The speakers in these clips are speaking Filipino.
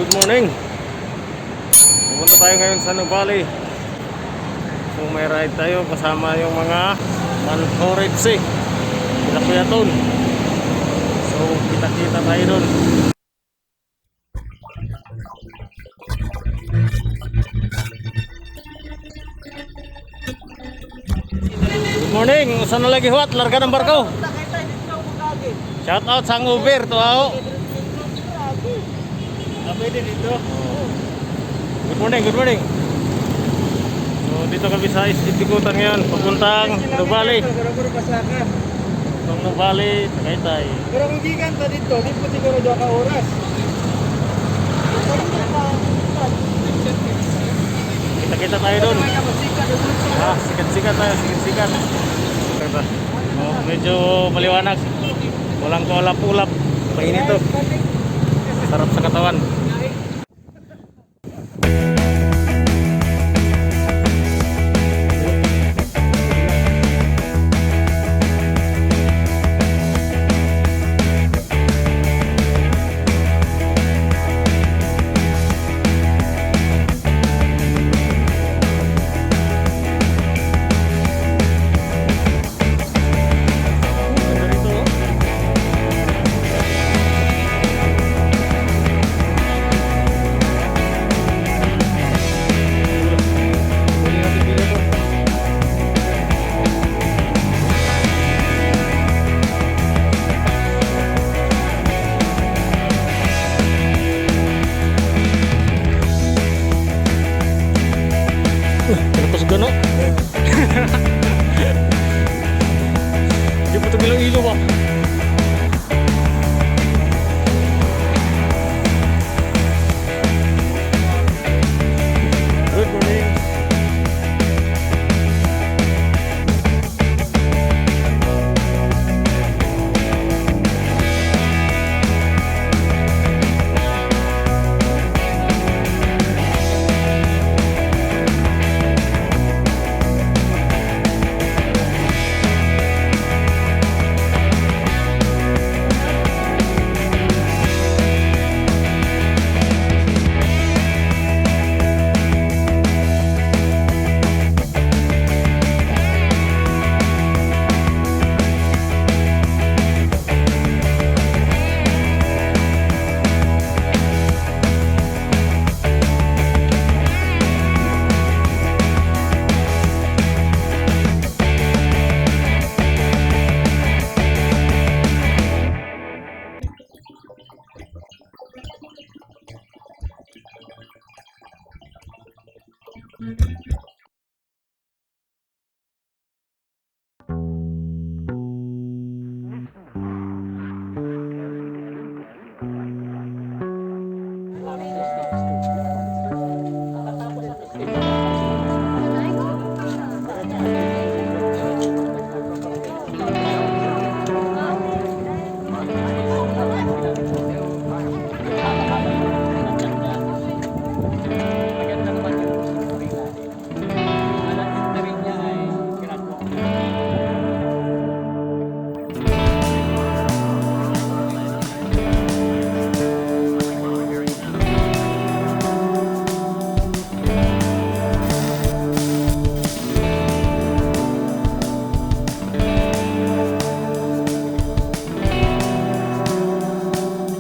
Good morning. Pupunta tayo ngayon sa Nuvali. So may ride tayo kasama yung mga Manhoritsi, sila Kuya Ton. So kita-kita tayo dun. Good morning. Saan na lagi huwat? Larga ng barko. Shout out sa Uber to ako. Pwede dito. Good morning, good morning. So dito kami sa Isipikutan ngayon, papuntang Nuvali. Itong Nuvali, Tagaytay. Pero kung gikan ta dito, di po siguro 2 ka oras. Kita-kita tayo doon. Sikat-sikat tayo, sikat-sikat. Oh, medyo maliwanag. Walang kaulap-ulap. Mainit to. Sarap sa katawan. Tapos gano. Di ba ito ilo-ilo ba? Good morning.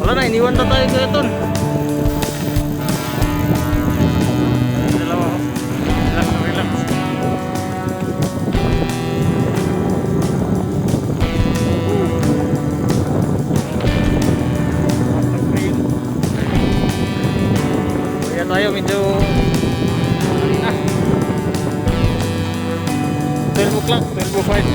Wala na, iniwan na tayo Kuya Ton. Dalawa ko. Relax na relax. Kaya tayo medyo 12 o'clock, 12:05.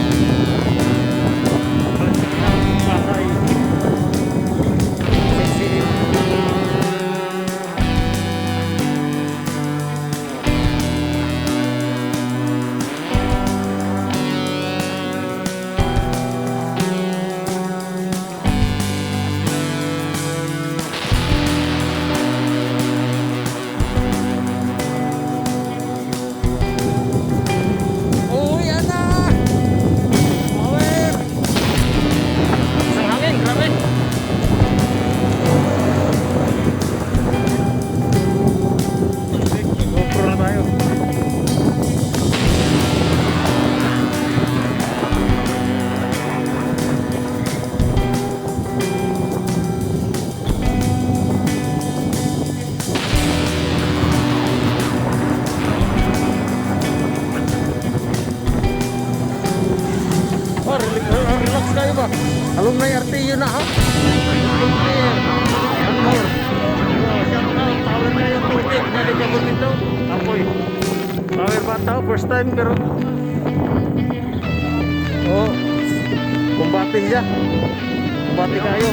yun na ha. One more. Oh, shout out. Power na yung tubig. Naligabot dito. Apoy. Power ba tao? First time pero oh, kumbati siya. Kumbati kayo.